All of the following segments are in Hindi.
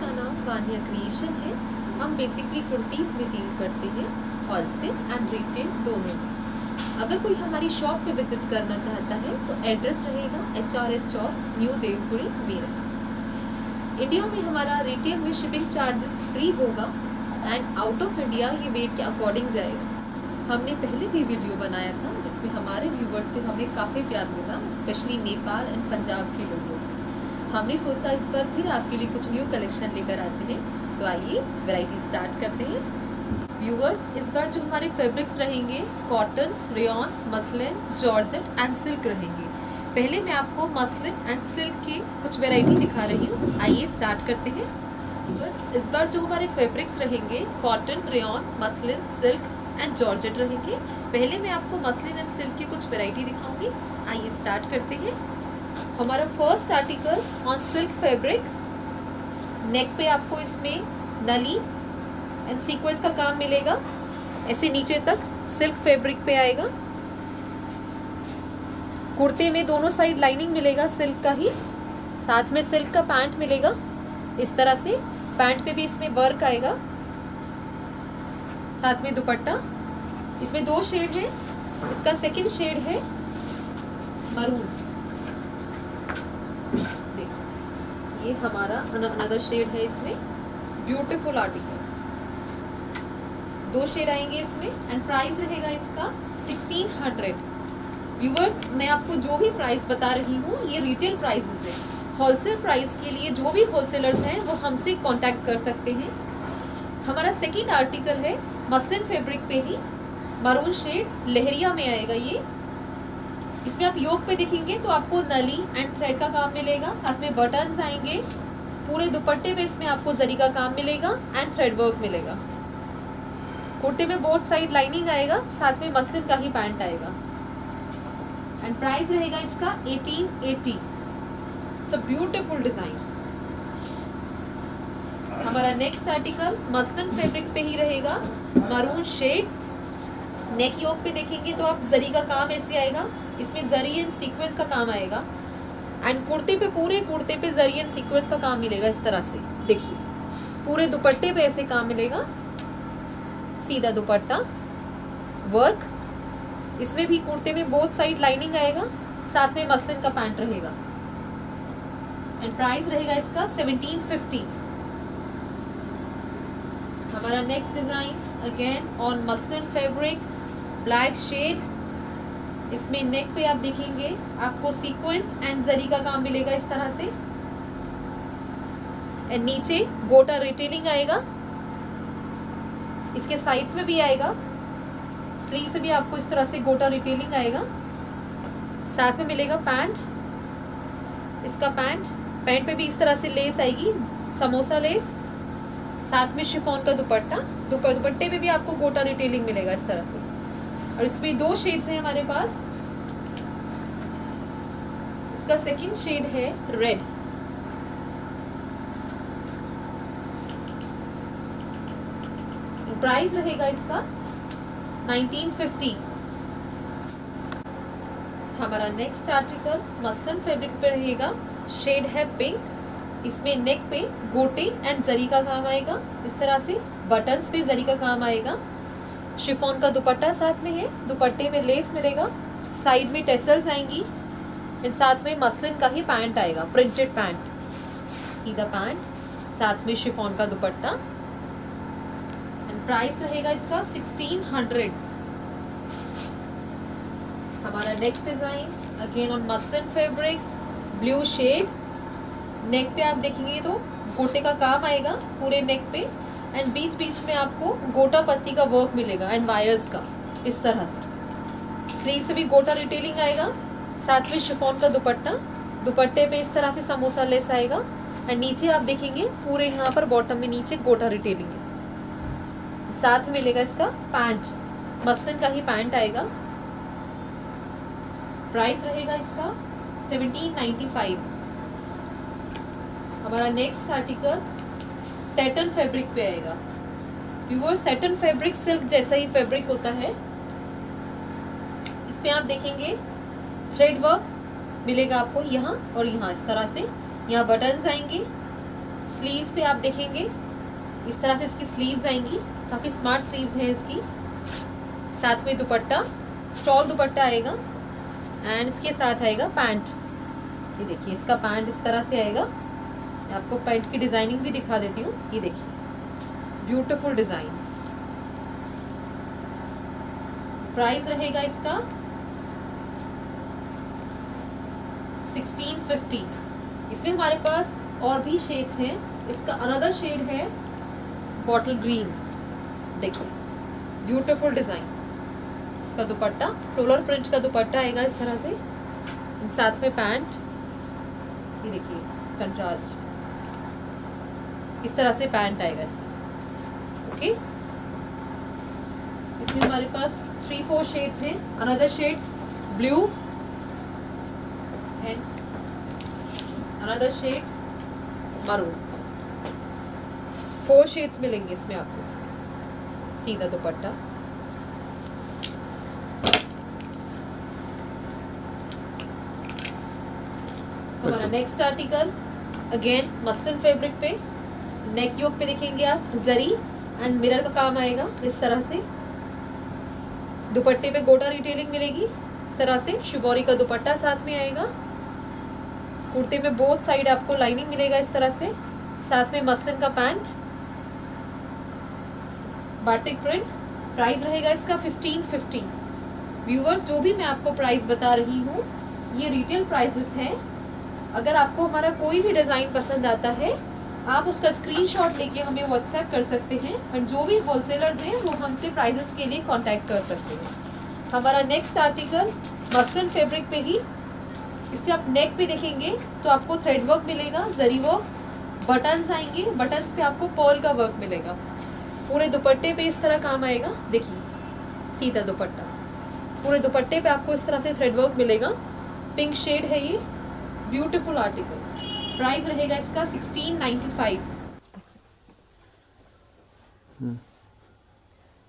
का नाम वानिया क्रिएशन है। हम बेसिकली कुर्तीज़ में डील करते हैं, होलसेल एंड रिटेल दोनों। अगर कोई हमारी शॉप पे विजिट करना चाहता है तो एड्रेस रहेगा HRS चौक, न्यू देवपुरी, मेरठ। इंडिया में हमारा रिटेल में शिपिंग चार्जेस फ्री होगा एंड आउट ऑफ इंडिया ये वेट के अकॉर्डिंग जाएगा। हमने पहले भी वीडियो बनाया था जिसमें हमारे व्यूवर्स से हमें काफ़ी प्यार मिला, स्पेशली नेपाल एंड पंजाब के लोगों से। हमने सोचा इस बार फिर आपके लिए कुछ न्यू कलेक्शन लेकर आते हैं, तो आइए वैरायटी स्टार्ट करते हैं। व्यूवर्स, इस बार जो हमारे फैब्रिक्स रहेंगे cotton, rayon, muslin, georgette and silk रहेंगे। पहले मैं आपको मसलिन एंड सिल्क की कुछ वैरायटी दिखा रही हूँ, आइए स्टार्ट करते हैं। बस इस बार जो हमारे फैब्रिक्स रहेंगे cotton, rayon, muslin, silk and georgette रहेंगे। पहले मैं आपको मसलिन एंड सिल्क की कुछ वैरायटी दिखाऊंगी, आइए स्टार्ट करते हैं। हमारा first article on silk fabric. Neck पे आपको इसमें नली एंड सीक्वेंस का काम मिलेगा, ऐसे नीचे तक सिल्क फैब्रिक पे आएगा। कुर्ते में दोनों साइड लाइनिंग मिलेगा सिल्क का ही, साथ में सिल्क का पैंट मिलेगा इस तरह से। पैंट पे भी इसमें वर्क आएगा, साथ में दुपट्टा। इसमें दो शेड है, इसका सेकंड शेड है मरून। देखो ये हमारा अनदर शेड है इसमें। ब्यूटीफुल आर्टिकल, दो शेड आएंगे इसमें एंड प्राइस रहेगा इसका 1600। व्यूअर्स, मैं आपको जो भी प्राइस बता रही हूँ ये रिटेल प्राइसेस है। होलसेल प्राइस के लिए जो भी होलसेलर्स हैं वो हमसे कांटेक्ट कर सकते हैं। हमारा सेकंड आर्टिकल है मसलिन फैब्रिक पे ही, मरून शेड, लहरिया में आएगा ये। इसमें आप योक पे देखेंगे तो आपको नली एंड थ्रेड का काम मिलेगा, साथ में बटन्स आएंगे। पूरे दुपट्टे पे इसमें आपको जरी का काम मिलेगा एंड थ्रेड वर्क मिलेगा। कुर्ते में बोथ साइड लाइनिंग आएगा, साथ में मसलिन का ही पैंट आएगा एंड प्राइस रहेगा इसका 1880। It's a beautiful design. हमारा नेक्स्ट आर्टिकल मसलिन फैब्रिक पे ही रहेगा, मरून शेड। नेक योक पे देखेंगे तो आप जरी का काम ऐसे आएगा, इसमें जरी एंड सीक्वेंस का काम आएगा एंड कुर्ते पे, पूरे कुर्ते पे जरी एंड सीक्वेंस का काम मिलेगा इस तरह से। देखिए पूरे दुपट्टे पे ऐसे काम मिलेगा, सीधा दुपट्टा, वर्क। इसमें भी कुर्ते में बोथ साइड लाइनिंग आएगा, साथ में मसलिन का पैंट रहेगा एंड प्राइस रहेगा इसका 1750। हमारा next design again on muslin fabric, black shade. इसमें नेक पे आप देखेंगे आपको सीक्वेंस एंड जरी का काम मिलेगा इस तरह से एंड नीचे गोटा रिटेलिंग आएगा। इसके साइड्स में भी आएगा, स्लीव से भी आपको इस तरह से गोटा रिटेलिंग आएगा। साथ में मिलेगा पैंट, इसका पैंट पे भी इस तरह से लेस आएगी, समोसा लेस, साथ में शिफॉन का दुपट्टा। दुपट्टे पे भी आपको गोटा रिटेलिंग मिलेगा इस तरह से। और इसमें दो शेड्स हैं हमारे पास। इसका सेकंड शेड है रेड। प्राइस रहेगा इसका 1950। हमारा नेक्स्ट आर्टिकल मसलिन फैब्रिक पे रहेगा, शेड है पिंक। इसमें नेक पे गोटे एंड जरी का काम आएगा इस तरह से, बटन्स पे जरी का काम आएगा। शिफॉन का दुपट्टा साथ में है, दुपट्टे में लेस मिलेगा, साइड में टेसल्स आएंगी एंड साथ में मसलिन का ही पैंट आएगा, प्रिंटेड पैंट, सीधा पैंट, साथ में शिफॉन का दुपट्टा एंड प्राइस रहेगा इसका 1600। हमारा next design again on muslin fabric, blue shade. Neck पे आप देखेंगे तो गोटे का काम आएगा पूरे नेक पे एंड बीच बीच में आपको गोटा पत्ती का वर्क मिलेगा एंड वायर्स का इस तरह से। स्लीव से भी गोटा रिटेलिंग आएगा, साथ में शिफॉन का दुपट्टा। दुपट्टे पे इस तरह से समोसा लेस आएगा एंड नीचे आप देखेंगे पूरे यहाँ पर बॉटम में नीचे गोटा रिटेलिंग है। साथ में मिलेगा इसका पैंट, मसलिन का ही पैंट आएगा। प्राइस रहेगा इसका 1795। हमारा नेक्स्ट आर्टिकल सैटन फैब्रिक पे आएगा। प्योर सैटन फैब्रिक सिल्क जैसा ही फैब्रिक होता है। इसमें आप देखेंगे थ्रेड वर्क मिलेगा आपको यहाँ और यहाँ इस तरह से। यहाँ बटन्स आएंगे स्लीव्स पे आप देखेंगे इस तरह से इसकी स्लीव्स आएंगी, काफ़ी स्मार्ट स्लीव्स हैं इसकी। साथ में दुपट्टा, स्टॉल दुपट्टा आएगा एंड इसके साथ आएगा पैंट। ये देखिए इसका पैंट इस तरह से आएगा। मैं आपको पैंट की डिज़ाइनिंग भी दिखा देती हूँ। ये देखिए ब्यूटीफुल डिज़ाइन। प्राइस रहेगा इसका 1650। इसमें हमारे पास और भी शेड्स हैं। इसका अनदर शेड है बॉटल ग्रीन। देखिए ब्यूटीफुल डिज़ाइन। इसका दुपट्टा फ्लोरल प्रिंट का दुपट्टा आएगा इस तरह से, साथ में पैंट। ये देखिए कंट्रास्ट, इस तरह से पैंट आएगा इसका। ओके, इसमें हमारे पास 3-4 शेड्स हैं। Another shade blue and another shade maroon. 4 shades मिलेंगे इसमें आपको। सीधा दुपट्टा, हमारा next article again muslin fabric पे। नेक योक पे देखेंगे आप जरी एंड मिरर का काम आएगा इस तरह से। दुपट्टे पे गोटा रिटेलिंग मिलेगी इस तरह से। शिबोरी का दुपट्टा साथ में आएगा। कुर्ते में बोथ साइड आपको लाइनिंग मिलेगा इस तरह से। साथ में मस्लिन का पैंट, बाटिक प्रिंट। प्राइस रहेगा इसका 1550। व्यूअर्स, जो भी मैं आपको प्राइस बता रही हूँ ये रिटेल प्राइसेस हैं। अगर आपको हमारा कोई भी डिज़ाइन पसंद आता है आप उसका स्क्रीनशॉट लेके हमें व्हाट्सएप कर सकते हैं, और जो भी होलसेलर्स हैं वो हमसे प्राइसेस के लिए कांटेक्ट कर सकते हैं। हमारा नेक्स्ट आर्टिकल मस्लिन फैब्रिक पे ही। इसके आप नेक पे देखेंगे तो आपको थ्रेड वर्क मिलेगा, जरी वर्क, बटन्स आएंगे। बटन्स पे आपको पर्ल का वर्क मिलेगा। पूरे दुपट्टे पे इस तरह काम आएगा। देखिए सीधा दुपट्टा, पूरे दुपट्टे पे आपको इस तरह से थ्रेड वर्क मिलेगा। पिंक शेड है ये, ब्यूटीफुल आर्टिकल। प्राइस रहेगा इसका 1695।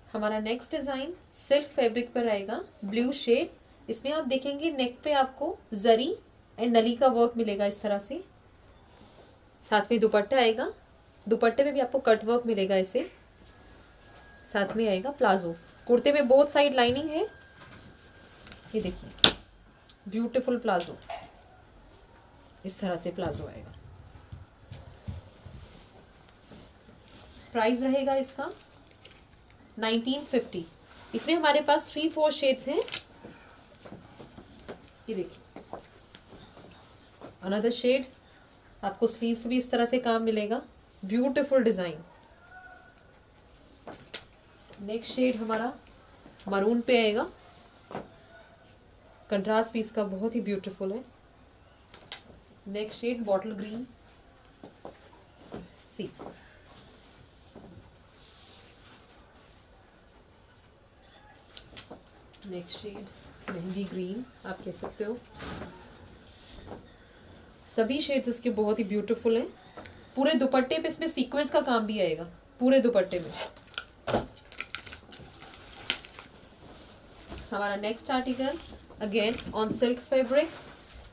हमारा नेक्स्ट डिजाइन सिल्क फैब्रिक पर आएगा, ब्लू शेड। इसमें आप देखेंगे नेक पे आपको जरी एंड नली का वर्क मिलेगा इस तरह से। साथ में दुपट्टा आएगा। दुपट्टे में भी आपको कट वर्क मिलेगा इसे। साथ में आएगा प्लाजो। कुर्ते में बोथ साइड लाइनिंग है। ये देखिए ब्यूटीफुल प्लाजो, इस तरह से प्लाजो आएगा। प्राइस रहेगा इसका 1950। इसमें हमारे पास 3-4 शेड्स हैं। ये देखिए अनदर शेड। आपको स्लीव्स भी इस तरह से काम मिलेगा। Beautiful design. नेक्स्ट शेड हमारा मरून पे आएगा। कंट्रास्ट भी इसका बहुत ही ब्यूटीफुल है। Next shade bottle green. See next shade mehndi green आप कह सकते हो। सभी शेड्स इसके बहुत ही ब्यूटीफुल हैं। पूरे दुपट्टे पे इसमें सीक्वेंस का काम भी आएगा पूरे दुपट्टे में। हमारा next article again on silk fabric.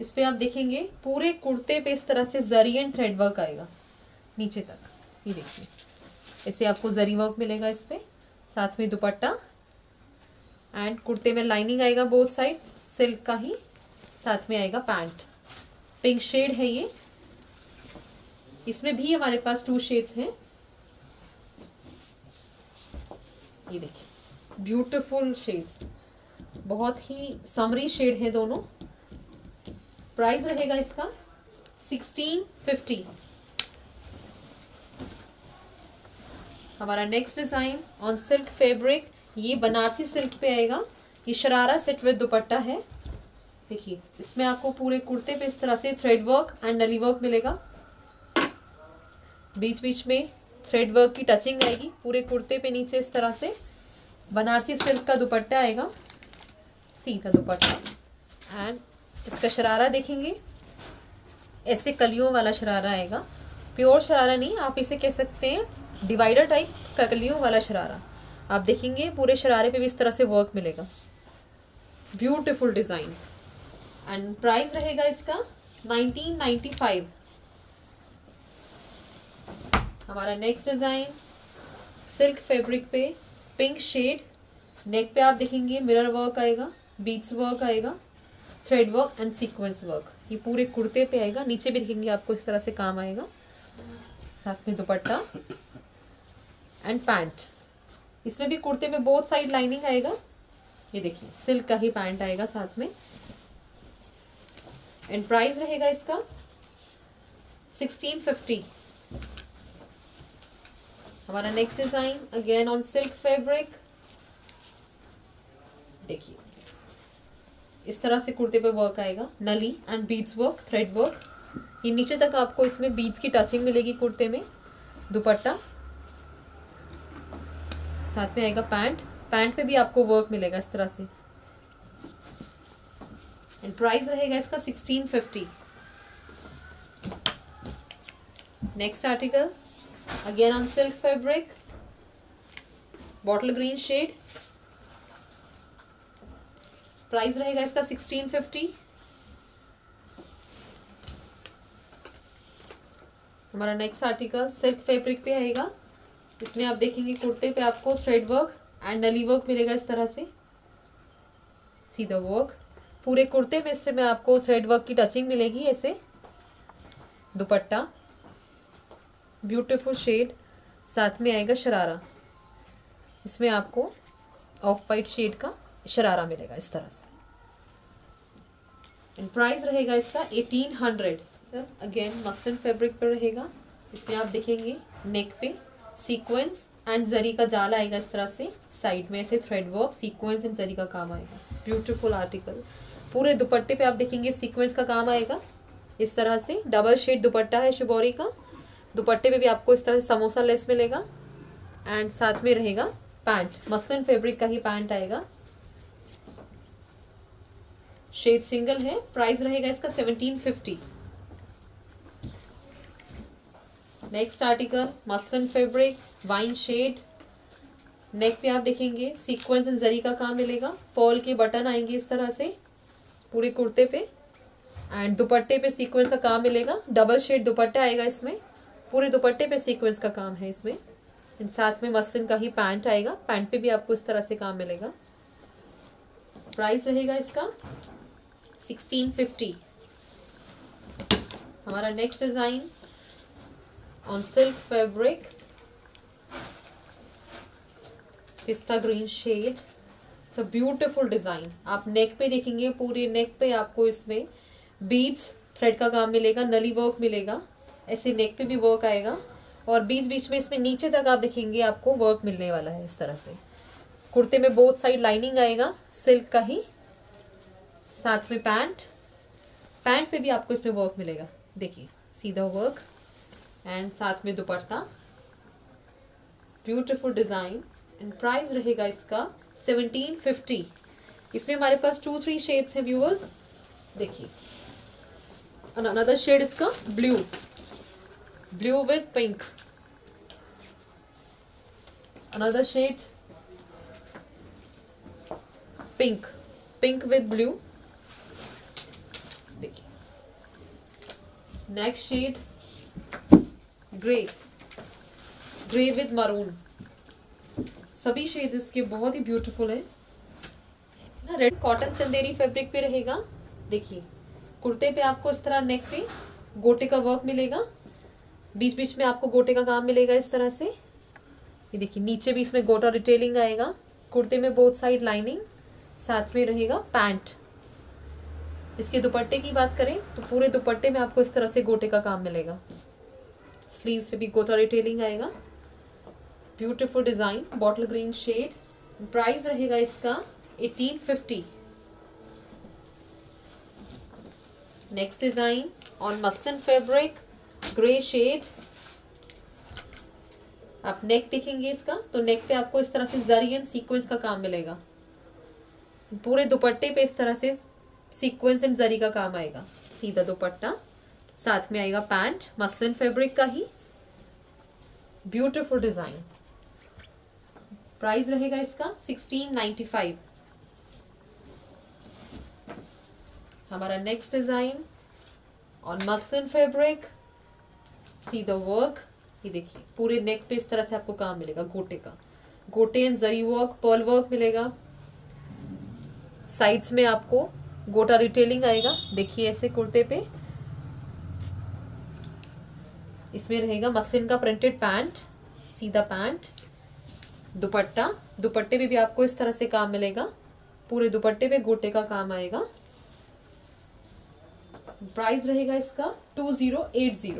इस पे आप देखेंगे पूरे कुर्ते पे इस तरह से जरी एंड थ्रेड वर्क आएगा नीचे तक। ये देखिए ऐसे आपको जरी वर्क मिलेगा इस पे। साथ में दुपट्टा एंड कुर्ते में लाइनिंग आएगा बोथ साइड सिल्क का ही। साथ में आएगा पैंट। पिंक शेड है ये। इसमें भी हमारे पास 2 शेड्स हैं। ये देखिए ब्यूटीफुल शेड्स, बहुत ही समरी शेड है दोनों। प्राइस रहेगा इसका 1650। हमारा next design on silk fabric. ये बनारसी सिल्क पे आएगा। ये शरारा सेट विद दुपट्टा है। देखिए इसमें आपको पूरे कुर्ते पे इस तरह से थ्रेड वर्क एंड नली वर्क मिलेगा। बीच बीच में थ्रेड वर्क की टचिंग आएगी पूरे कुर्ते पे नीचे इस तरह से। बनारसी सिल्क का दुपट्टा आएगा, सीधा दुपट्टा एंड इसका शरारा देखेंगे ऐसे कलियों वाला शरारा आएगा। प्योर शरारा नहीं, आप इसे कह सकते हैं डिवाइडर टाइप कलियों वाला शरारा। आप देखेंगे पूरे शरारे पे भी इस तरह से वर्क मिलेगा। ब्यूटीफुल डिज़ाइन एंड प्राइस रहेगा इसका 1995। हमारा नेक्स्ट डिज़ाइन सिल्क फैब्रिक पे पिंक शेड, नेक पे आप देखेंगे मिरर वर्क आएगा, बीड्स वर्क आएगा, thread work and sequence work. ये पूरे कुर्ते पे आएगा। नीचे भी देखेंगे आपको इस तरह से काम आएगा। साथ में दुपट्टा एंड पैंट। इसमें भी कुर्ते में बोथ साइड लाइनिंग आएगा। ये देखिए सिल्क का ही पैंट आएगा साथ में। एंड प्राइस रहेगा इसका 1650। हमारा next design again on silk fabric. देखिए इस तरह से कुर्ते पे वर्क आएगा, नली and beads work, thread work. ये नीचे तक आपको इसमें बीड्स की टचिंग मिलेगी कुर्ते में। दुपट्टा साथ में आएगा पैंट। पैंट पे भी आपको वर्क मिलेगा इस तरह से। एंड प्राइस रहेगा इसका 1650। Next article again on silk fabric, bottle green shade. Price रहेगा इसका 1650। हमारा नेक्स्ट आर्टिकल सिल्क फैब्रिक पे आएगा। इसमें आप देखेंगे कुर्ते पे आपको थ्रेड वर्क एंड नली वर्क मिलेगा इस तरह से, सीधा वर्क। पूरे कुर्ते में इसमें आपको थ्रेड वर्क की टचिंग मिलेगी ऐसे। दुपट्टा ब्यूटीफुल शेड, साथ में आएगा शरारा। इसमें आपको ऑफ वाइट शेड का शरारा मिलेगा इस तरह से। एंड प्राइस रहेगा इसका 1800। अगेन मस्लिन फैब्रिक पर रहेगा। इसमें आप देखेंगे नेक पे सीक्वेंस एंड जरी का जाल आएगा इस तरह से। साइड में ऐसे थ्रेड वर्क, सीक्वेंस एंड जरी का काम आएगा। Beautiful article. पूरे दुपट्टे पे आप देखेंगे सीक्वेंस का काम आएगा इस तरह से। डबल शेड दुपट्टा है शिबोरी का। दुपट्टे पे भी आपको इस तरह से समोसा लेस मिलेगा। एंड साथ में रहेगा पैंट, मस्लिन फैब्रिक का ही पैंट आएगा। शेड सिंगल है। प्राइस रहेगा इसका 1750। Next article muslin fabric, wine shade. Neck पे आप देखेंगे सीक्वेंस एंड जरी का काम मिलेगा। पर्ल के बटन आएंगे इस तरह से पूरे कुर्ते पे। एंड दुपट्टे पे सीक्वेंस का काम मिलेगा। डबल शेड दुपट्टा आएगा इसमें। पूरे दुपट्टे पे सीक्वेंस का काम है इसमें। एंड साथ में मस्लिन का ही पैंट आएगा। पैंट पे भी आपको इस तरह से काम मिलेगा। प्राइस रहेगा इसका 1650। हमारा next design on silk fabric, pista green shade. It's a beautiful design. आप नेक पे देखेंगे, पूरे नेक पे आपको इसमें बीड्स थ्रेड का काम मिलेगा, नली वर्क मिलेगा। ऐसे नेक पे भी वर्क आएगा। और बीच बीच में इसमें नीचे तक आप देखेंगे आपको वर्क मिलने वाला है इस तरह से। कुर्ते में बोथ साइड लाइनिंग आएगा सिल्क का ही। साथ में पैंट पे भी आपको इसमें वर्क मिलेगा। देखिए सीधा वर्क। एंड साथ में dupatta. Beautiful design. And price रहेगा इसका 1750। इसमें हमारे पास 2-3 शेड्स हैं व्यूअर्स। देखिए अनदर शेड इसका blue with pink. Another shade pink with blue. देखिए next shade grey with maroon. सभी शेड इसके बहुत ही ब्यूटीफुल है ना। रेड कॉटन चंदेरी फैब्रिक पे रहेगा। देखिए कुर्ते पे आपको इस तरह नेक पे गोटे का वर्क मिलेगा। बीच बीच में आपको गोटे का काम मिलेगा इस तरह से। ये देखिए नीचे भी इसमें गोटा डिटेलिंग आएगा। कुर्ते में बोथ साइड लाइनिंग। साथ में रहेगा पैंट। इसके दुपट्टे की बात करें तो पूरे दुपट्टे में आपको इस तरह से गोटे का काम मिलेगा। स्लीव्स पे भी गोटा डिटेलिंग आएगा। Beautiful design, bottle green shade. Price रहेगा इसका 1850। Next design on muslin fabric, grey shade. आप नेक देखेंगे इसका तो नेक पे आपको इस तरह से जरी एंड सीक्वेंस का काम मिलेगा। पूरे दुपट्टे पे इस तरह से सीक्वेंस एंड जरी का काम आएगा। सीधा दुपट्टा, साथ में आएगा पैंट मस्लिन फैब्रिक का ही। Beautiful design. प्राइस रहेगा इसका 1695। हमारा next design on muslin fabric, सीधा वर्क ये देखिए पूरे नेक पे इस तरह से आपको काम मिलेगा गोटे का, गोटे and zari work, pearl work मिलेगा। साइड्स में आपको गोटा रिटेलिंग आएगा, देखिए ऐसे कुर्ते पे। इसमें रहेगा मसलिन का प्रिंटेड पैंट, सीधा पैंट। दुपट्टा, दुपट्टे पे भी आपको इस तरह से काम मिलेगा, पूरे दुपट्टे पे गोटे का काम आएगा। प्राइस रहेगा इसका 2080।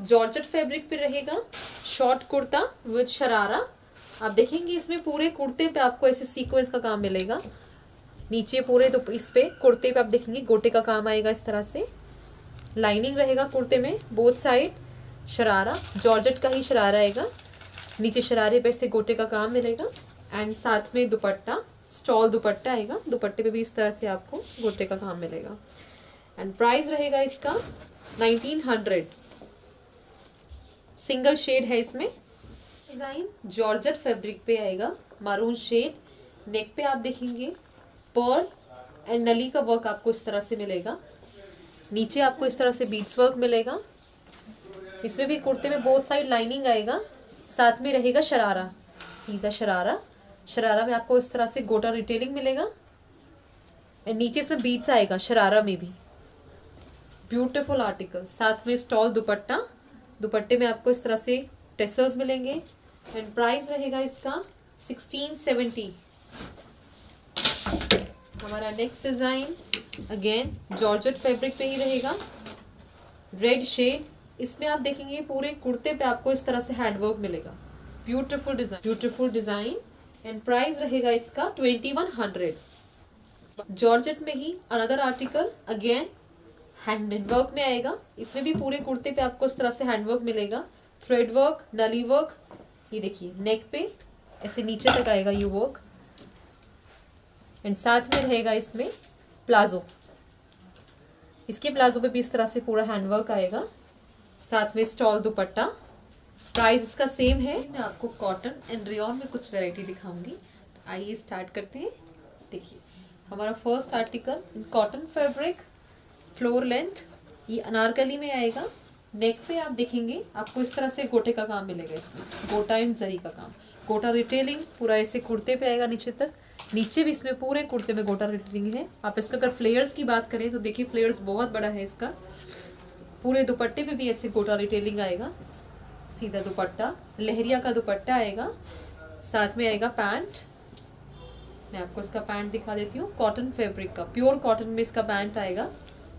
जॉर्जेट फैब्रिक पे रहेगा, शॉर्ट कुर्ता विद शरारा। आप देखेंगे इसमें पूरे कुर्ते पे आपको ऐसे सीक्वेंस का काम मिलेगा, नीचे पूरे तो इस पे कुर्ते पे आप देखेंगे गोटे का काम आएगा इस तरह से। लाइनिंग रहेगा कुर्ते में बोथ साइड, शरारा जॉर्जेट का ही शरारा आएगा, नीचे शरारे पे से गोटे का काम मिलेगा एंड साथ में दुपट्टा स्टॉल दुपट्टा आएगा, दुपट्टे पे भी इस तरह से आपको गोटे का काम मिलेगा। एंड प्राइस रहेगा इसका 1900। सिंगल शेड है इसमें। डिजाइन जॉर्जेट फैब्रिक पे आएगा, मारून शेड। नेक पे आप देखेंगे पर्ल एंड नली का वर्क आपको इस तरह से मिलेगा, नीचे आपको इस तरह से बीड्स वर्क मिलेगा। इसमें भी कुर्ते में बोथ साइड लाइनिंग आएगा, साथ में रहेगा शरारा, सीधा शरारा। शरारा में आपको इस तरह से गोटा रिटेलिंग मिलेगा एंड नीचे इसमें बीड्स आएगा शरारा में भी। ब्यूटीफुल आर्टिकल, साथ में स्टॉल दुपट्टा, दुपट्टे में आपको इस तरह से टेसल्स मिलेंगे एंड प्राइस रहेगा इसका 1670। हमारा next design again georgette fabric पे ही रहेगा, रेड शेड। इसमें आप देखेंगे पूरे कुर्ते पे आपको इस तरह से हैंडवर्क मिलेगा, ब्यूटीफुल डिजाइन एंड प्राइस रहेगा इसका 2100। जॉर्जेट में ही अनदर आर्टिकल अगेन हैंडवर्क में आएगा, इसमें भी पूरे कुर्ते पे आपको इस तरह से हैंडवर्क मिलेगा, थ्रेड वर्क, नली वर्क। ये देखिए नेक पे ऐसे नीचे तक आएगा ये वर्क एंड साथ में रहेगा इसमें प्लाजो, इसके प्लाजो पे भी इस तरह से पूरा हैंडवर्क आएगा, साथ में स्टॉल दुपट्टा। प्राइस इसका सेम है। मैं आपको कॉटन एंड रेयॉन में कुछ वैरायटी दिखाऊंगी, तो आइए स्टार्ट करते हैं। देखिए हमारा first article in cotton fabric, floor length, ये अनारकली में आएगा। नेक पे आप देखेंगे आपको इस तरह से गोटे का काम मिलेगा, इसमें गोटा एंड जरी का काम, गोटा रिटेलिंग पूरा ऐसे कुर्ते पे आएगा नीचे तक, नीचे भी इसमें पूरे कुर्ते में गोटा रिटेलिंग है। आप इसका अगर फ्लेयर्स की बात करें तो देखिए फ्लेयर्स बहुत बड़ा है इसका, पूरे दुपट्टे पे भी ऐसे गोटा रिटेलिंग आएगा, सीधा दुपट्टा, लहरिया का दुपट्टा आएगा, साथ में आएगा पैंट। मैं आपको इसका पैंट दिखा देती हूँ, कॉटन फैब्रिक का, प्योर कॉटन में इसका पैंट आएगा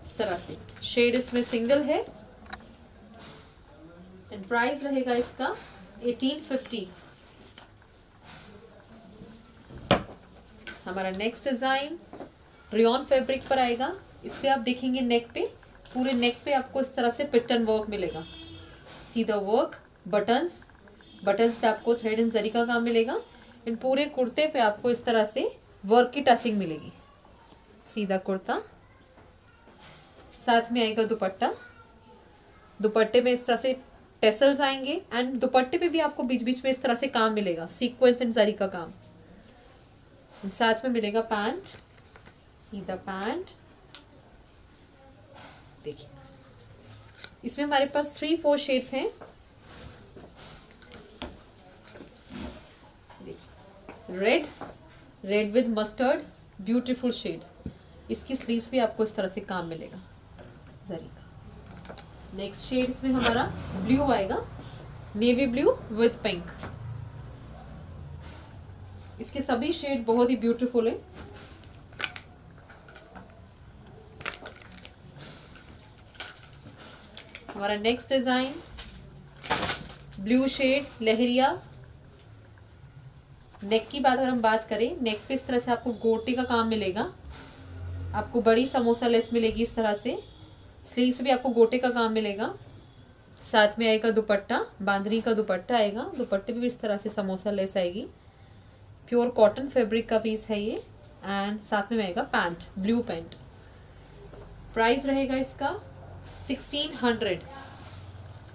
इस तरह से। शेड इसमें सिंगल है एंड प्राइस रहेगा इसका 1850। हमारा नेक्स्ट डिजाइन रेयॉन फैब्रिक पर आएगा। इस पे आप देखेंगे नेक पे, पूरे नेक पे आपको इस तरह से पिटन वर्क मिलेगा, सीधा वर्क, बटन्स पे आपको थ्रेड एंड जरी का काम मिलेगा एंड पूरे कुर्ते पे आपको इस तरह से वर्क की टचिंग मिलेगी, सीधा कुर्ता, साथ में आएगा दुपट्टा, दुपट्टे में इस तरह से टेसल्स आएंगे एंड दुपट्टे पे भी आपको बीच बीच में इस तरह से काम मिलेगा, सीक्वेंस एंड जरी का काम। साथ में मिलेगा पैंट, सीधा पैंट। देखिए इसमें हमारे पास 3-4 शेड्स हैं। Red with mustard, beautiful shade. इसकी स्लीव्स भी आपको इस तरह से काम मिलेगा जरी का। नेक्स्ट शेड इसमें हमारा ब्लू आएगा, नेवी ब्लू विद पिंक। इसके सभी शेड बहुत ही ब्यूटीफुल है। हमारा नेक्स्ट डिजाइन ब्लू शेड, लहरिया। नेक की बात अगर हम बात करें, नेक पे इस तरह से आपको गोटे का काम मिलेगा, आपको बड़ी समोसा लेस मिलेगी इस तरह से। स्लीव्स पे भी आपको गोटे का काम मिलेगा, साथ में आएगा दुपट्टा, बांधनी का दुपट्टा आएगा, दुपट्टे पे भी इस तरह से समोसा लेस आएगी। प्योर कॉटन फैब्रिक का पीस है ये एंड साथ में आएगा पैंट, ब्लू पैंट। प्राइस रहेगा इसका 1600।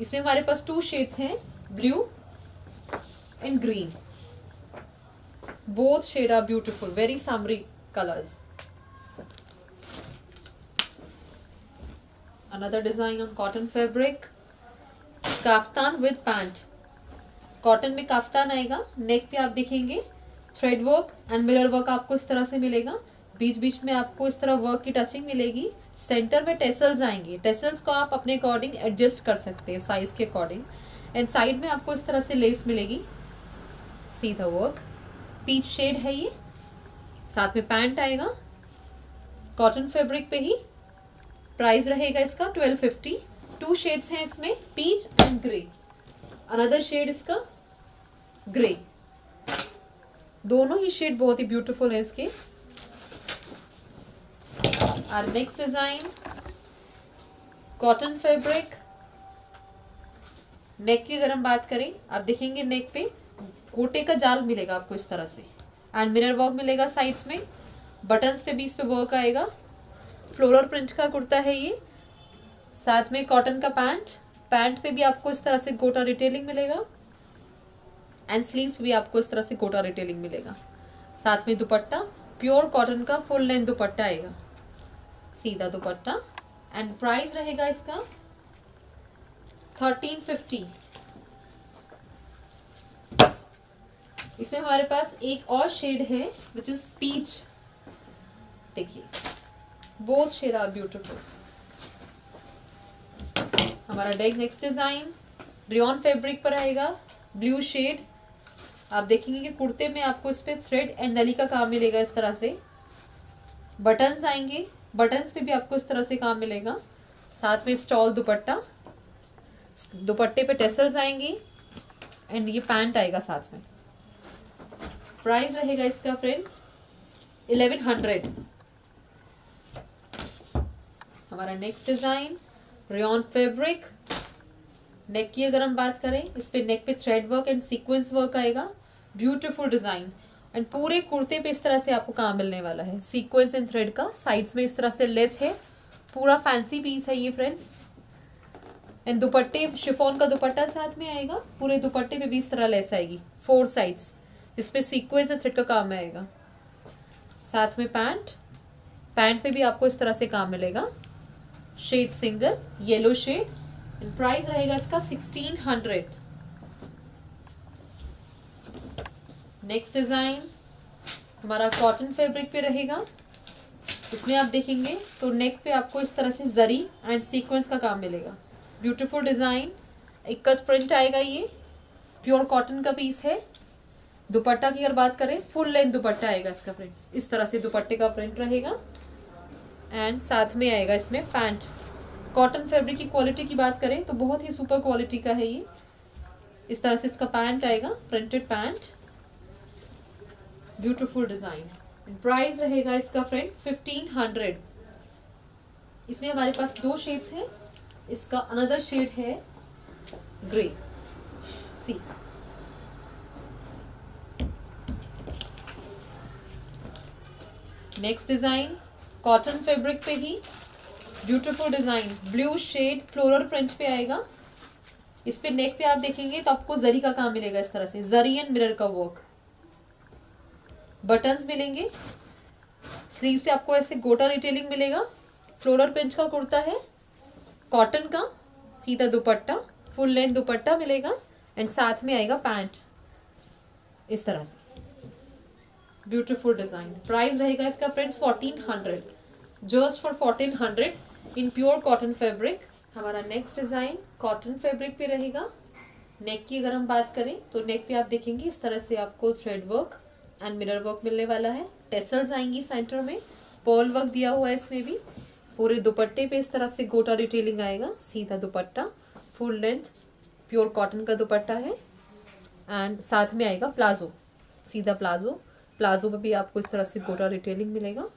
इसमें हमारे पास 2 शेड्स हैं, blue and green. both shade are beautiful, very summery colors. Another design on cotton fabric, kaftan with pant, cotton में काफ्तान आएगा। नेक पे आप देखेंगे thread work and mirror work आपको इस तरह से मिलेगा। बीच बीच में आपको इस तरह वर्क की टचिंग मिलेगी। सेंटर में टेसल्स आएंगे, टेसल्स को आप अपने अकॉर्डिंग एडजस्ट कर सकते हैं साइज के अकॉर्डिंग। एंड साइड में आपको इस तरह से लेस मिलेगी। See the work, peach shade है ये। साथ में पैंट आएगा कॉटन फैब्रिक पे ही। प्राइस रहेगा इसका 1250। 2 शेड्स हैं इसमें, peach and grey. Another shade इसका ग्रे। दोनों ही शेड बहुत ही ब्यूटीफुल है इसके। और next design cotton fabric. Neck की अगर हम बात करें, आप देखेंगे नेक पे गोटे का जाल मिलेगा आपको इस तरह से एंड मिरर वर्क मिलेगा साइड्स में। बटन्स पे बीच पे वर्क आएगा। फ्लोरल प्रिंट का कुर्ता है ये। साथ में कॉटन का पैंट, पैंट पे भी आपको इस तरह से गोटा डिटेलिंग मिलेगा एंड स्लीव्स भी आपको इस तरह से गोटा डिटेलिंग मिलेगा। साथ में दुपट्टा प्योर कॉटन का फुल लेंथ दुपट्टा आएगा, सीधा दुपट्टा। एंड प्राइस रहेगा इसका 1350। इसमें हमारे पास एक और शेड है विच इज पीच। देखिए बोथ शेड आर ब्यूटीफुल। हमारा नेक्स्ट डिजाइन रियॉन फैब्रिक पर आएगा, ब्लू शेड। आप देखेंगे कि कुर्ते में आपको इस पे थ्रेड एंड नली का काम मिलेगा इस तरह से। बटन्स आएंगे, बटन्स पे भी आपको इस तरह से काम मिलेगा। साथ में स्टॉल दुपट्टा, दुपट्टे पे टेसल्स आएंगी एंड ये पैंट आएगा साथ में। प्राइस रहेगा इसका फ्रेंड्स 1100। हमारा next design rayon fabric. Neck की अगर हम बात करें, इस पे नेक पे thread work and sequence work आएगा। ब्यूटीफुल डिजाइन एंड पूरे कुर्ते पे इस तरह से आपको काम मिलने वाला है, सीक्वेंस एंड थ्रेड का। साइड्स में इस तरह से लेस है, पूरा फैंसी पीस है ये फ्रेंड्स। एंड दुपट्टे शिफॉन का दुपट्टा साथ में आएगा। पूरे दुपट्टे पे भी इस तरह लेस आएगी 4 साइड्स, जिसपे सीक्वेंस एंड थ्रेड का काम आएगा। साथ में पैंट, पैंट पे भी आपको इस तरह से काम मिलेगा। Shade single yellow shade. Price रहेगा इसका 1600। नेक्स्ट डिजाइन हमारा कॉटन फैब्रिक पे रहेगा। इसमें आप देखेंगे तो नेक पे आपको इस तरह से जरी एंड सीक्वेंस का काम मिलेगा। ब्यूटीफुल डिजाइन, एक कट प्रिंट आएगा। ये प्योर कॉटन का पीस है। दुपट्टा की अगर बात करें, फुल लेंथ दुपट्टा आएगा इसका फ्रेंड्स। इस तरह से दुपट्टे का प्रिंट रहेगा एंड साथ में आएगा इसमें पैंट। कॉटन फैब्रिक की क्वालिटी की बात करें तो बहुत ही सुपर क्वालिटी का है ये। इस तरह से इसका पैंट आएगा, printed pant. Beautiful design. Price रहेगा इसका फ्रेंड्स 1500। इसमें हमारे पास 2 शेड्स हैं। इसका अनदर शेड है grey. See next design cotton fabric पे ही beautiful design, blue shade floral print पे आएगा। इस पे नेक पे आप देखेंगे तो आपको जरी का काम मिलेगा इस तरह से, जरी एंड मिरर का वर्क। बटन्स मिलेंगे। स्लीव पे आपको ऐसे गोटा डिटेलिंग मिलेगा। फ्लोरल प्रिंट का कुर्ता है, कॉटन का, सीधा दुपट्टा, फुल लेंथ दुपट्टा मिलेगा एंड साथ में आएगा पैंट इस तरह से। Beautiful design. प्राइस रहेगा इसका friends 1400, just for 1400 in pure cotton fabric. हमारा नेक्स्ट डिजाइन कॉटन फैब्रिक पे रहेगा। नेक की अगर हम बात करें तो नेक पे आप देखेंगे इस तरह से आपको thread work and mirror work मिलने वाला है। टेसल्स आएंगी सेंटर में, पर्ल वर्क दिया हुआ है इसमें भी। पूरे दुपट्टे पे इस तरह से गोटा डिटेलिंग आएगा। सीधा दुपट्टा, फुल लेंथ प्योर कॉटन का दुपट्टा है एंड साथ में आएगा प्लाजो, सीधा प्लाजो। प्लाजो पे भी आपको इस तरह से गोटा डिटेलिंग मिलेगा।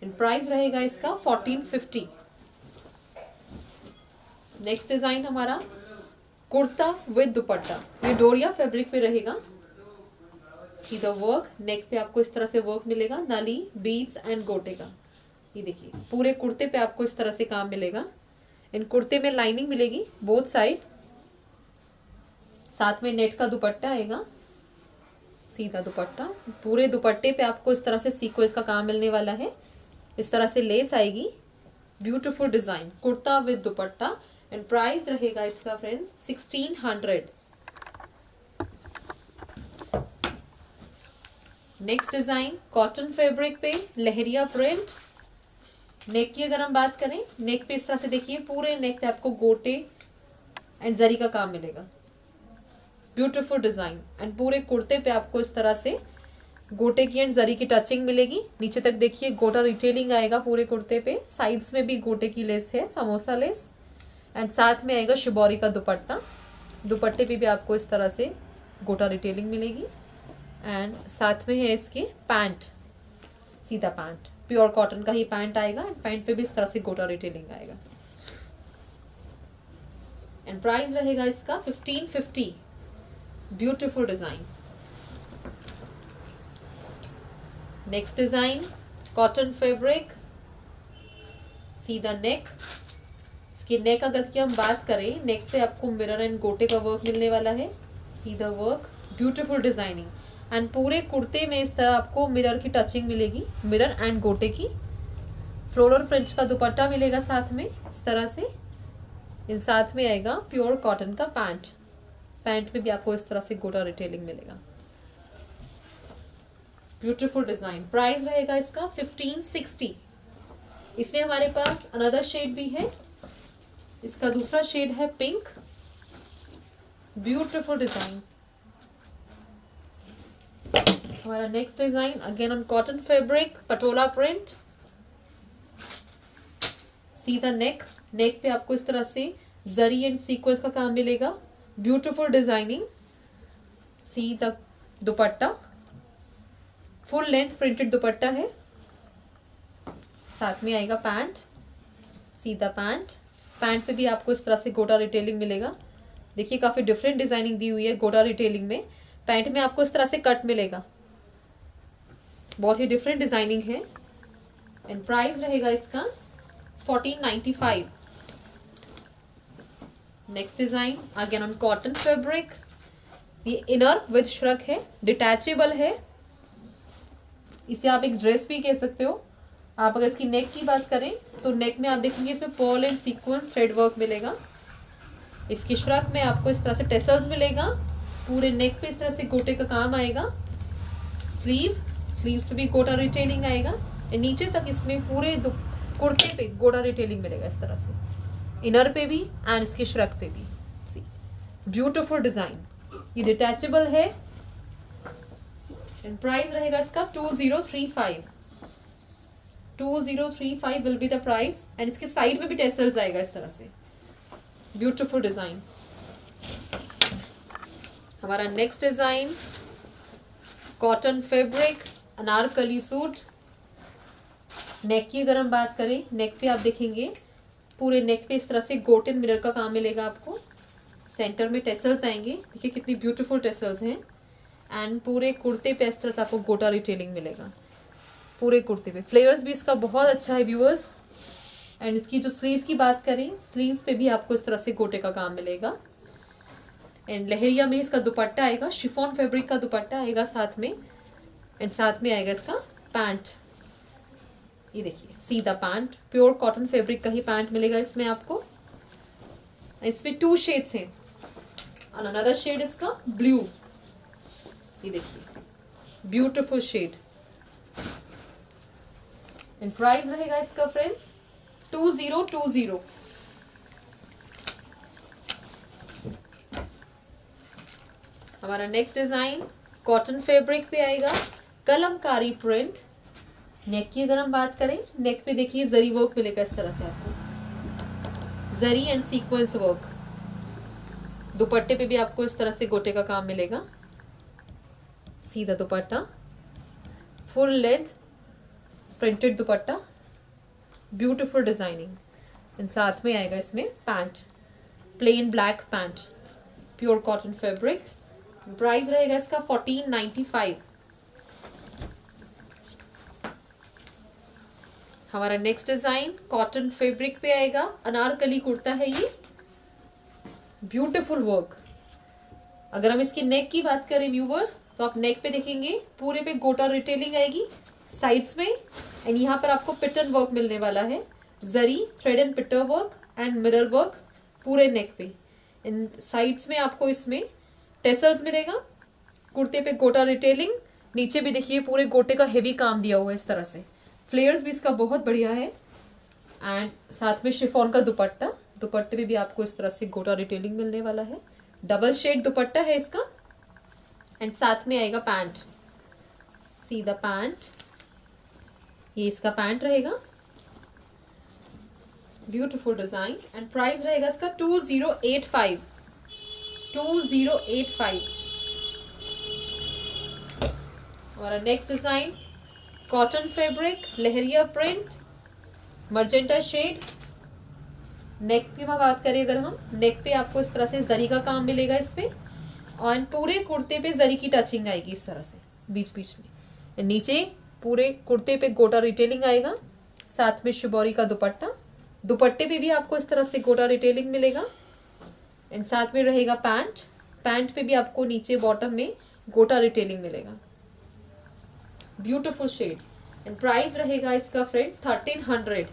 एंड प्राइस रहेगा इसका 1450। नेक्स्ट डिजाइन हमारा कुर्ता विद दुपट्टा। ये डोरिया फैब्रिक पे रहेगा। सीधा वर्क, नेक पे आपको इस तरह से वर्क मिलेगा, नली, बीड्स एंड गोटे का। ये देखिए पूरे कुर्ते पे आपको इस तरह से काम मिलेगा। इन कुर्ते में लाइनिंग मिलेगी बोथ साइड। साथ में नेट का दुपट्टा आएगा, सीधा दुपट्टा। पूरे दुपट्टे पे आपको इस तरह से सीक्वेंस का काम मिलने वाला है। इस तरह से लेस आएगी। Beautiful design, kurta with dupatta and price रहेगा इसका friends 1600। Next design cotton fabric पे लहरिया प्रिंट। नेक की अगर हम बात करें, नेक पे इस तरह से देखिए पूरे नेक पे आपको गोटे एंड जरी का काम मिलेगा, ब्यूटीफुल डिजाइन। एंड पूरे कुर्ते पे आपको इस तरह से गोटे की एंड जरी की टचिंग मिलेगी। नीचे तक देखिए गोटा रिटेलिंग आएगा पूरे कुर्ते पे, साइड्स में भी गोटे की लेस है, समोसा लेस। एंड साथ में आएगा शिबोरी का दुपट्टा, दुपट्टे पे भी आपको इस तरह से गोटा रिटेलिंग मिलेगी। एंड साथ में है इसके पैंट, सीधा पैंट, प्योर कॉटन का ही पैंट आएगा। एंड पैंट पे भी इस तरह से गोटा रिटेलिंग आएगा। एंड प्राइस रहेगा इसका 1550। Beautiful design. Next design cotton fabric, सीधा नेक। इसकी नेक अगर की हम बात करें, नेक पे आपको मिरर एंड गोटे का वर्क मिलने वाला है, सीधा वर्क, ब्यूटीफुल डिजाइनिंग। एंड पूरे कुर्ते में इस तरह आपको मिरर की टचिंग मिलेगी, मिरर एंड गोटे की। फ्लोरल प्रिंट का दुपट्टा मिलेगा साथ में इस तरह से। इन साथ में आएगा प्योर कॉटन का पैंट, पैंट में भी आपको इस तरह से गोटा रिटेलिंग मिलेगा। Beautiful design. प्राइस रहेगा इसका 1560। इसमें हमारे पास अनदर शेड भी है, इसका दूसरा शेड है पिंक, ब्यूटीफुल डिजाइन। हमारा next design again on cotton fabric, Patola print, सीधा नेक। नेक पे आपको इस तरह से जरी एंड सीक्वेंस का काम मिलेगा, ब्यूटीफुल डिजाइनिंग। सीधा दुपट्टा, फुल लेंथ प्रिंटेड दुपट्टा है, साथ में आएगा पैंट, सीधा पैंट। पैंट पे भी आपको इस तरह से गोटा रिटेलिंग मिलेगा। देखिए काफी डिफरेंट डिजाइनिंग दी हुई है गोटा रिटेलिंग में। पैंट में आपको इस तरह से कट मिलेगा, बहुत ही डिफरेंट डिजाइनिंग है। एंड प्राइस रहेगा इसका 1495। Next design again on cotton fabric, ये इनर विद श्रग है, डिटैचेबल है, इसे आप एक ड्रेस भी कह सकते हो। आप अगर इसकी नेक की बात करें तो नेक में आप देखेंगे इसमें Perl and sequence thread work मिलेगा। इसकी श्रग में आपको इस तरह से टेसल्स मिलेगा, पूरे नेक पे इस तरह से गोटे का काम आएगा। स्लीव्स पे भी गोटा रिटेलिंग आएगा। नीचे तक इसमें पूरे कुर्ते पे गोटा रिटेलिंग मिलेगा इस तरह से, इनर पे भी एंड इसके श्रग पे भी। सी ब्यूटीफुल डिजाइन, ये डिटैचेबल है। एंड प्राइस रहेगा इसका 2035। 2035 will be the price. And इसके साइड में भी टेसल्स आएगा इस तरह से, ब्यूटीफुल डिजाइन। हमारा next design cotton fabric, anarkali suit. Neck की अगर हम बात करें, नेक पे आप देखेंगे पूरे नेक पे इस तरह से गोल्डन मिरर का काम मिलेगा आपको। सेंटर में टेसल्स आएंगे, देखिए कितनी ब्यूटीफुल टेसल्स हैं। एंड पूरे कुर्ते पे इस तरह से आपको गोटा रिटेलिंग मिलेगा पूरे कुर्ते पे। फ्लेयर्स भी इसका बहुत अच्छा है व्यूअर्स। एंड इसकी जो स्लीव्स की बात करें, स्लीव्स पे भी आपको इस तरह से गोटे का काम मिलेगा। एंड लहरिया में इसका दुपट्टा आएगा, शिफॉन फैब्रिक का दुपट्टा आएगा साथ में। एंड साथ में आएगा इसका पैंट, ये देखिए सीधा पैंट, प्योर कॉटन फैब्रिक का ही पैंट मिलेगा इसमें आपको। इसमें 2 शेड्स हैं, और अनदर शेड इसका ब्लू, ये देखिए ब्यूटीफुल शेड। एंड प्राइस रहेगा इसका फ्रेंड्स 2020। हमारा नेक्स्ट डिजाइन कॉटन फैब्रिक पे आएगा, कलमकारी प्रिंट। नेक की अगर हम बात करें, नेक पे देखिए जरी वर्क मिलेगा इस तरह से आपको, जरी एंड सीक्वेंस वर्क। दुपट्टे पे भी आपको इस तरह से गोटे का काम मिलेगा, सीधा दुपट्टा, full length printed dupatta, beautiful designing. And साथ में आएगा इसमें pant, plain black pant, pure cotton fabric. Price रहेगा इसका 1495। हमारा नेक्स्ट डिजाइन कॉटन फैब्रिक पे आएगा, अनारकली कुर्ता है ये, ब्यूटीफुल वर्क। अगर हम इसकी नेक की बात करें व्यूवर्स, तो आप नेक पे देखेंगे पूरे पे गोटा रिटेलिंग आएगी साइड्स में। एंड यहाँ पर आपको पिटन वर्क मिलने वाला है, जरी थ्रेड एंड पिटर वर्क एंड मिरर वर्क पूरे नेक पे। इन साइड्स में आपको इसमें टेसल्स मिलेगा, कुर्ते पे गोटा रिटेलिंग, नीचे भी देखिए पूरे गोटे का हेवी काम दिया हुआ है इस तरह से। फ्लेयर्स भी इसका बहुत बढ़िया है। एंड साथ में शिफॉन का दुपट्टा, दुपट्टे पे भी आपको इस तरह से गोटा रिटेलिंग मिलने वाला है। डबल शेड दुपट्टा है इसका। एंड साथ में आएगा पैंट, सीधा पैंट, ये इसका पैंट रहेगा, ब्यूटीफुल डिजाइन। एंड प्राइस रहेगा इसका 2085। और नेक्स्ट डिजाइन कॉटन फैब्रिक, लहरिया प्रिंट, मर्जेंटा शेड। नेक पे में बात करें अगर हम, नेक पे आपको इस तरह से जरी का काम मिलेगा इस पे, और पूरे कुर्ते पे जरी की टचिंग आएगी इस तरह से बीच बीच में। नीचे पूरे कुर्ते पे गोटा रिटेलिंग आएगा, साथ में शिबोरी का दुपट्टा, दुपट्टे पे भी आपको इस तरह से गोटा रिटेलिंग मिलेगा। एंड साथ में रहेगा पैंट, पैंट पे भी आपको नीचे बॉटम में गोटा रिटेलिंग मिलेगा। Beautiful shade. एंड प्राइस रहेगा इसका friends 1300,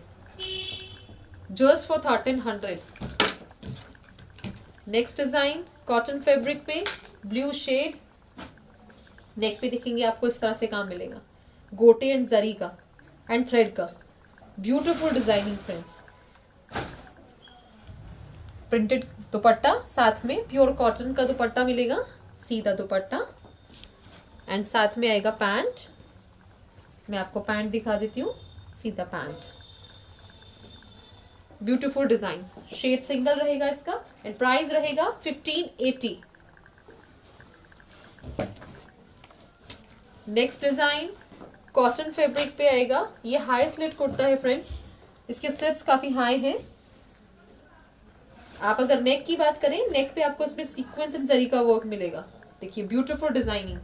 just for 1300। Next design cotton fabric पे ब्लू शेड, नेक पे देखेंगे आपको इस तरह से काम मिलेगा, गोटे एंड जरी का एंड थ्रेड का, ब्यूटीफुल डिजाइनिंग फ्रेंड्स। प्रिंटेड दुपट्टा, साथ में प्योर कॉटन का दुपट्टा मिलेगा, सीधा दुपट्टा। एंड साथ में आएगा पैंट, मैं आपको पैंट दिखा देती हूँ, सीधा pant, beautiful design. Shade single रहेगा इसका। एंड प्राइस रहेगा 1580। नेक्स्ट डिजाइन कॉटन फैब्रिक पे आएगा, ये हाई स्लिट कुर्ता है फ्रेंड्स, इसके स्लिट्स काफी हाई हैं। आप अगर नेक की बात करें, नेक पे आपको इसमें सीक्वेंस एंड जरी का वर्क मिलेगा, देखिए ब्यूटीफुल डिजाइनिंग।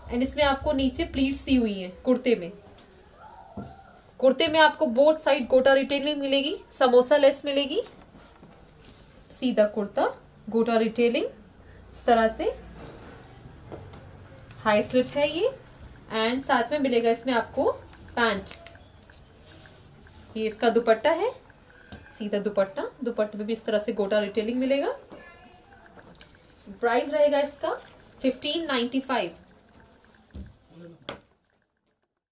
एंड इसमें आपको नीचे प्लीट्स दी हुई हैं कुर्ते में। कुर्ते में आपको बोथ साइड गोटा रिटेलिंग मिलेगी, समोसा लेस मिलेगी, सीधा कुर्ता, गोटा रिटेलिंग इस तरह से, हाई स्लिट है ये। एंड साथ में मिलेगा इसमें आपको पैंट, ये इसका दुपट्टा है, सीधा दुपट्टा, दुपट्टे में भी इस तरह से गोटा रिटेलिंग मिलेगा। प्राइस रहेगा इसका 1595।